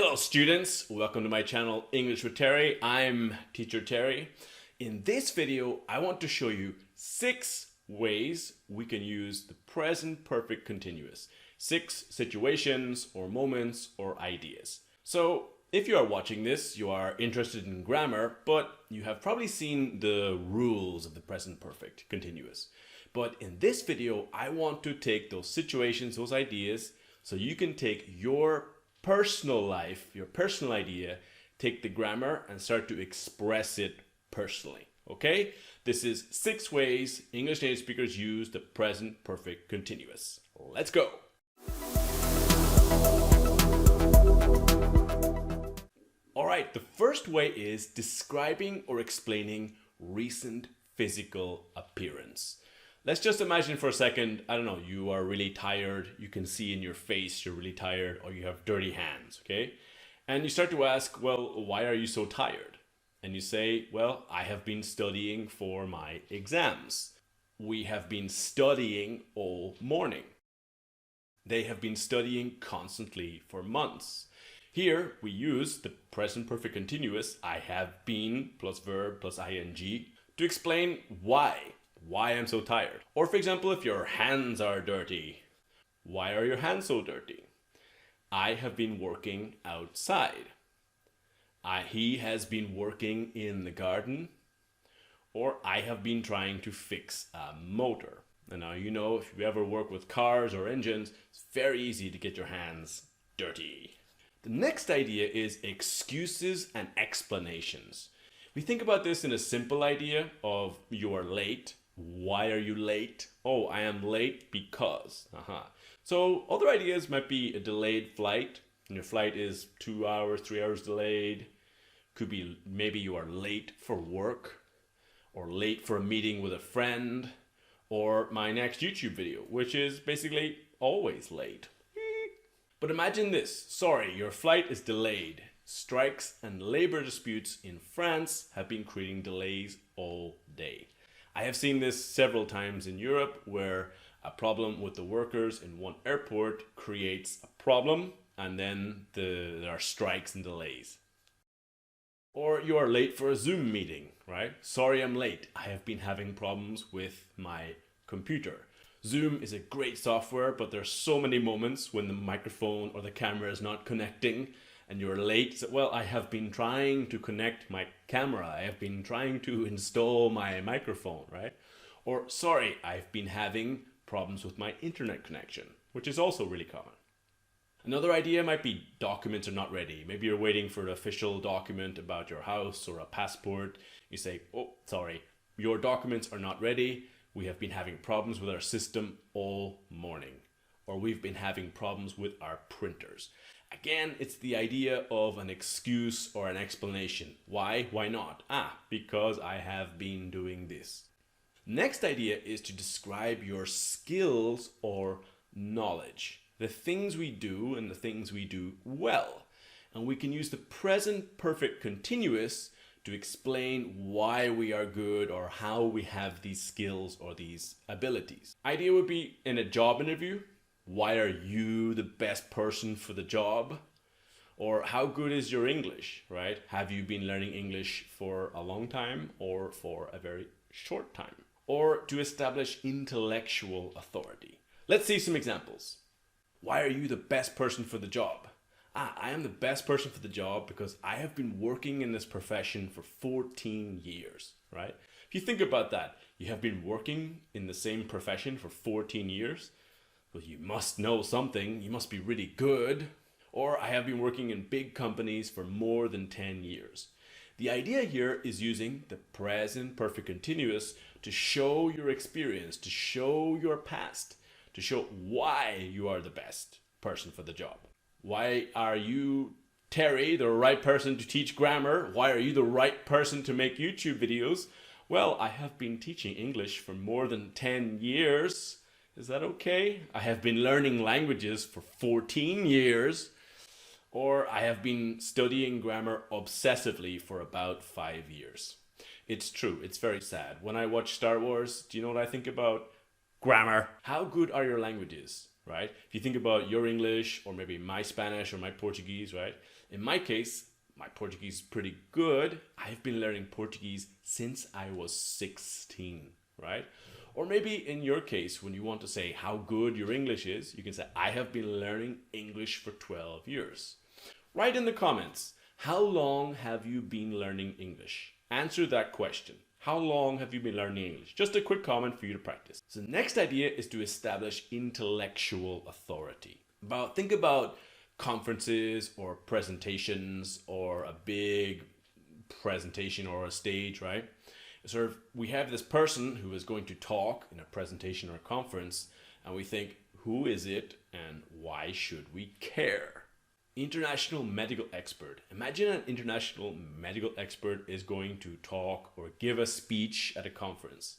Hello students, welcome to my channel English with Terry. I'm teacher Terry. In this video, I want to show you 6 ways we can use the present perfect continuous. 6 situations or moments or ideas. So if you are watching this, you are interested in grammar, but you have probably seen the rules of the present perfect continuous. But in this video, I want to take those situations, those ideas, so you can take your personal life, your personal idea, take the grammar and start to express it personally. Okay? This is 6 ways English native speakers use the present perfect continuous. Let's go! Alright, the first way is describing or explaining recent physical appearance. Let's just imagine for a second, I don't know, you are really tired, you can see in your face you're really tired, or you have dirty hands, okay? And you start to ask, well, why are you so tired? And you say, well, I have been studying for my exams. We have been studying all morning. They have been studying constantly for months. Here we use the present perfect continuous, I have been plus verb plus ing, to explain why I'm so tired. Or for example, if your hands are dirty, why are your hands so dirty? I have been working outside. He has been working in the garden. Or I have been trying to fix a motor. And now you know, if you ever work with cars or engines, it's very easy to get your hands dirty. The next idea is excuses and explanations. We think about this in a simple idea of you are late. Why are you late? Oh, I am late because. So other ideas might be a delayed flight. And your flight is 2 hours, 3 hours delayed. Could be maybe you are late for work or late for a meeting with a friend, or my next YouTube video, which is basically always late. But imagine this. Sorry, your flight is delayed. Strikes and labor disputes in France have been creating delays all day. I have seen this several times in Europe where a problem with the workers in one airport creates a problem and then there are strikes and delays. Or you are late for a Zoom meeting, right? Sorry, I'm late. I have been having problems with my computer. Zoom is a great software, but there's so many moments when the microphone or the camera is not connecting and you're late. So, well, I have been trying to connect my camera. I have been trying to install my microphone, right? Or, sorry, I've been having problems with my internet connection, which is also really common. Another idea might be documents are not ready. Maybe you're waiting for an official document about your house or a passport. You say, oh, sorry, your documents are not ready. We have been having problems with our system all morning. Or we've been having problems with our printers. Again, it's the idea of an excuse or an explanation. Why? Why not? Because I have been doing this. Next idea is to describe your skills or knowledge. The things we do and the things we do well. And we can use the present perfect continuous to explain why we are good or how we have these skills or these abilities. Idea would be in a job interview. Why are you the best person for the job? Or how good is your English, right? Have you been learning English for a long time or for a very short time? Or to establish intellectual authority. Let's see some examples. Why are you the best person for the job? I am the best person for the job because I have been working in this profession for 14 years, right? If you think about that, you have been working in the same profession for 14 years. Well, you must know something. You must be really good. Or I have been working in big companies for more than 10 years. The idea here is using the present perfect continuous to show your experience, to show your past, to show why you are the best person for the job. Why are you, Terry, the right person to teach grammar? Why are you the right person to make YouTube videos? Well, I have been teaching English for more than 10 years. Is that okay? I have been learning languages for 14 years. Or I have been studying grammar obsessively for about 5 years. It's true, it's very sad. When I watch Star Wars, do you know what I think about? Grammar. How good are your languages? right? If you think about your English or maybe my Spanish or my Portuguese, right? In my case, my Portuguese is pretty good. I've been learning Portuguese since I was 16, right? Or maybe in your case, when you want to say how good your English is, you can say, I have been learning English for 12 years. Write in the comments, how long have you been learning English? Answer that question. How long have you been learning English? Just a quick comment for you to practice. So the next idea is to establish intellectual authority. Think about conferences or presentations or a big presentation or a stage, right? We have this person who is going to talk in a presentation or a conference, and we think, who is it and why should we care? International medical expert. Imagine an international medical expert is going to talk or give a speech at a conference,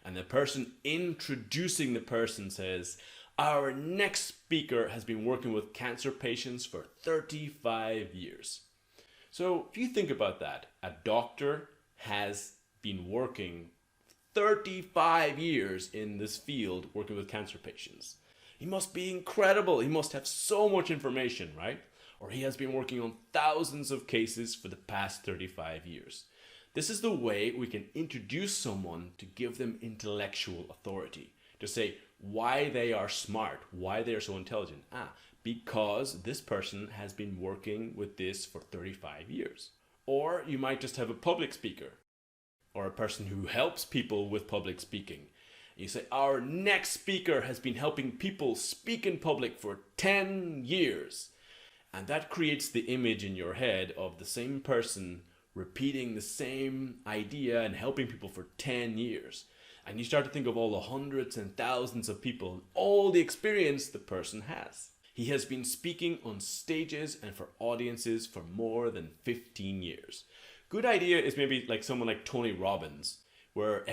and the person introducing the person says, our next speaker has been working with cancer patients for 35 years. So if you think about that, a doctor has been working 35 years in this field working with cancer patients. He must be incredible. He must have so much information, right? Or he has been working on thousands of cases for the past 35 years. This is the way we can introduce someone to give them intellectual authority, to say why they are smart, why they are so intelligent. Because this person has been working with this for 35 years. Or you might just have a public speaker or a person who helps people with public speaking. And you say, our next speaker has been helping people speak in public for 10 years. And that creates the image in your head of the same person repeating the same idea and helping people for 10 years. And you start to think of all the hundreds and thousands of people, all the experience the person has. He has been speaking on stages and for audiences for more than 15 years. Good idea is maybe like someone like Tony Robbins, where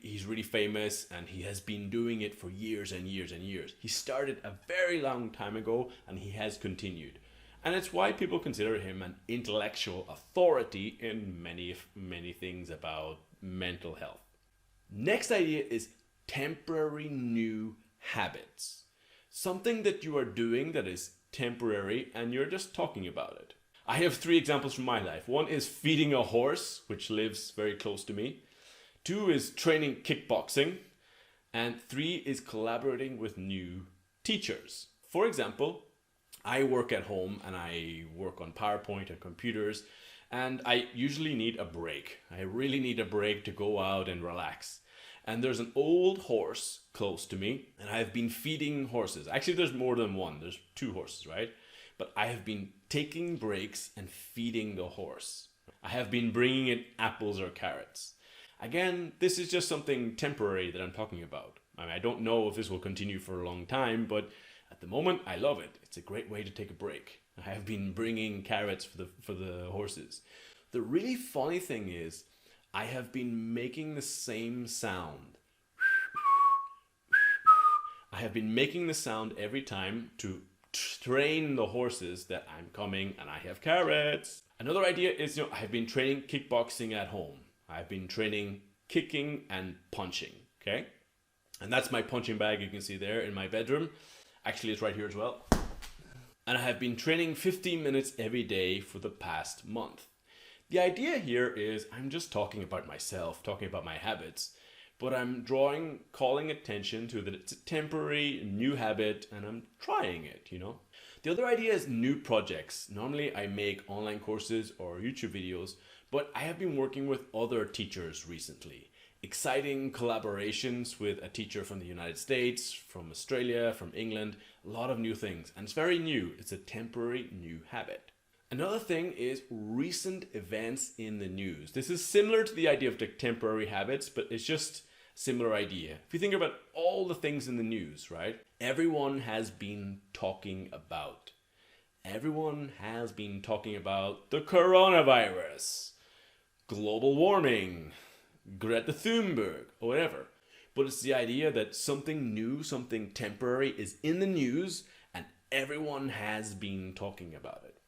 he's really famous and he has been doing it for years and years and years. He started a very long time ago and he has continued. And it's why people consider him an intellectual authority in many things about mental health. Next idea is temporary new habits. Something that you are doing that is temporary and you're just talking about it. I have 3 examples from my life. 1 is feeding a horse, which lives very close to me. 2 is training kickboxing. And 3 is collaborating with new teachers. For example, I work at home and I work on PowerPoint and computers, and I usually need a break. I really need a break to go out and relax. And there's an old horse close to me, and I've been feeding horses. Actually, there's more than one. There's 2 horses, right? But I have been taking breaks and feeding the horse. I have been bringing it apples or carrots. Again, this is just something temporary that I'm talking about. I don't know if this will continue for a long time, but at the moment, I love it. It's a great way to take a break. I have been bringing carrots for the horses. The really funny thing is, I have been making the same sound. I have been making the sound every time to train the horses that I'm coming and I have carrots. Another idea is, I have been training kickboxing at home. I've been training kicking and punching, okay? And that's my punching bag you can see there in my bedroom. Actually, it's right here as well. And I have been training 15 minutes every day for the past month. The idea here is I'm just talking about myself, talking about my habits, but I'm calling attention to that it's a temporary new habit and I'm trying it, The other idea is new projects. Normally I make online courses or YouTube videos, but I have been working with other teachers recently. Exciting collaborations with a teacher from the United States, from Australia, from England, a lot of new things. And it's very new. It's a temporary new habit. Another thing is recent events in the news. This is similar to the idea of the temporary habits, but it's just a similar idea. If you think about all the things in the news, right? Everyone has been talking about. Everyone has been talking about the coronavirus, global warming, Greta Thunberg, or whatever. But it's the idea that something new, something temporary is in the news and everyone has been talking about it.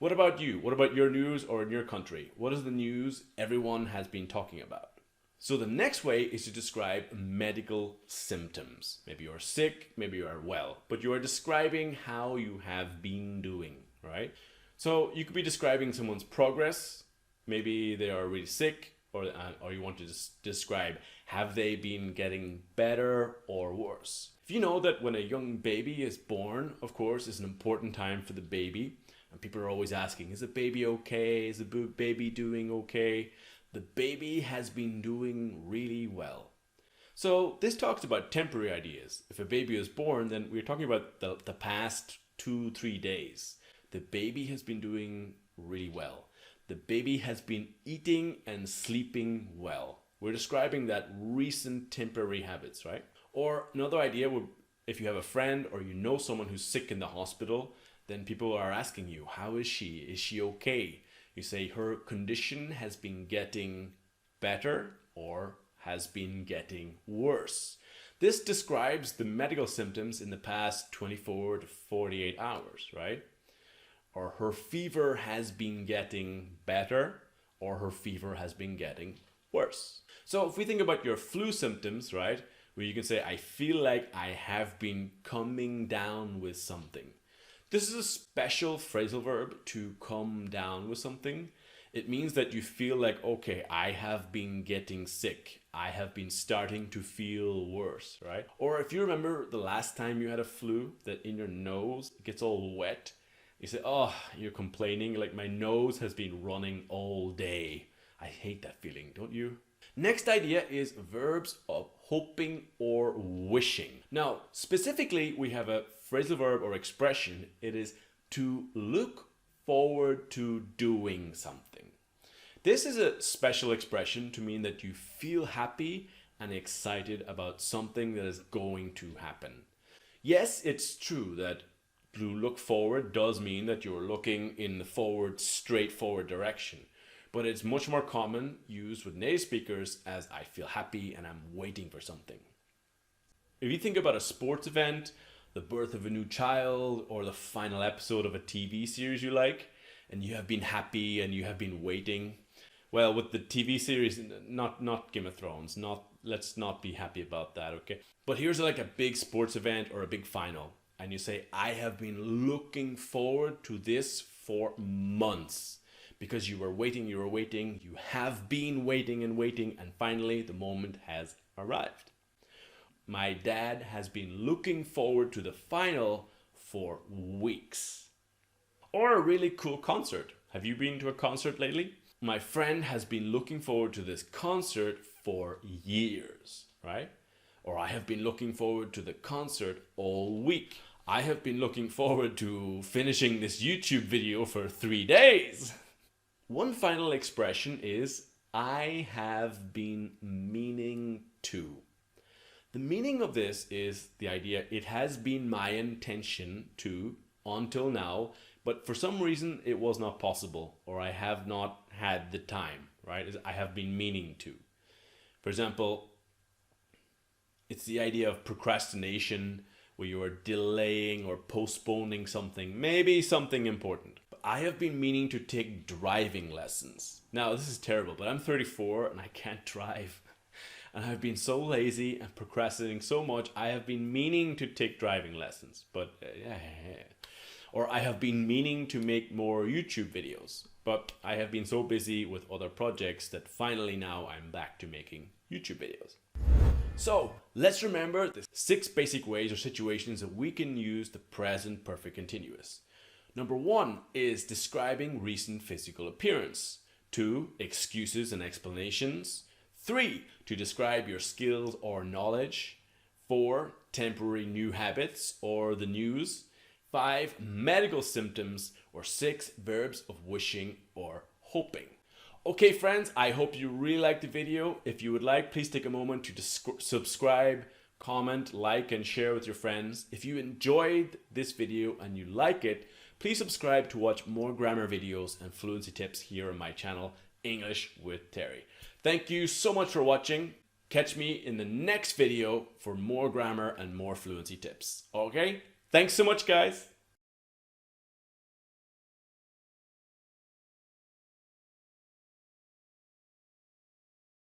What about you? What about your news or in your country? What is the news everyone has been talking about? So the next way is to describe medical symptoms. Maybe you're sick, maybe you are well, but you are describing how you have been doing, right? So you could be describing someone's progress. Maybe they are really sick, or you want to describe, have they been getting better or worse? If you know that when a young baby is born, of course, is an important time for the baby, and people are always asking, is the baby okay? Is the baby doing okay? The baby has been doing really well. So this talks about temporary ideas. If a baby is born, then we're talking about the past 2-3 days. The baby has been doing really well. The baby has been eating and sleeping well. We're describing that recent temporary habits, right? Or another idea would, if you have a friend or you know someone who's sick in the hospital, then people are asking you, how is she? Is she okay? You say her condition has been getting better or has been getting worse. This describes the medical symptoms in the past 24 to 48 hours, right? Or her fever has been getting better or her fever has been getting worse. So if we think about your flu symptoms, right? Where you can say, I feel like I have been coming down with something. This is a special phrasal verb, to come down with something. It means that you feel like, okay, I have been getting sick. I have been starting to feel worse, right? Or if you remember the last time you had a flu, that in your nose it gets all wet. You say, oh, you're complaining, like my nose has been running all day. I hate that feeling, don't you? Next idea is verbs of hoping or wishing. Now, specifically, we have a phrasal verb or expression. It is to look forward to doing something. This is a special expression to mean that you feel happy and excited about something that is going to happen. Yes, it's true that to look forward does mean that you're looking in the forward, straightforward direction. But it's much more common used with native speakers as I feel happy and I'm waiting for something. If you think about a sports event, the birth of a new child, or the final episode of a TV series you like, and you have been happy and you have been waiting. Well, with the TV series, not Game of Thrones, let's not be happy about that, okay? But here's like a big sports event or a big final, and you say, I have been looking forward to this for months. Because you were waiting, you have been waiting, and finally the moment has arrived. My dad has been looking forward to the final for weeks. Or a really cool concert. Have you been to a concert lately? My friend has been looking forward to this concert for years, right? Or I have been looking forward to the concert all week. I have been looking forward to finishing this YouTube video for 3 days. One final expression is, I have been meaning to. The meaning of this is the idea, it has been my intention to until now, but for some reason it was not possible, or I have not had the time, right? I have been meaning to. For example, it's the idea of procrastination, where you are delaying or postponing something, maybe something important. But I have been meaning to take driving lessons. Now, this is terrible, but I'm 34 and I can't drive. And I've been so lazy and procrastinating so much, I have been meaning to take driving lessons. But Or I have been meaning to make more YouTube videos, but I have been so busy with other projects that finally now I'm back to making YouTube videos. So let's remember the 6 basic ways or situations that we can use the present perfect continuous. Number 1 is describing recent physical appearance. 2, excuses and explanations. 3, to describe your skills or knowledge. 4, temporary new habits or the news. 5, medical symptoms. Or 6, verbs of wishing or hoping. Okay friends, I hope you really liked the video. If you would like, please take a moment to subscribe, comment, like, and share with your friends. If you enjoyed this video and you like it, please subscribe to watch more grammar videos and fluency tips here on my channel, English with Terry. Thank you so much for watching. Catch me in the next video for more grammar and more fluency tips. Okay? Thanks so much, guys.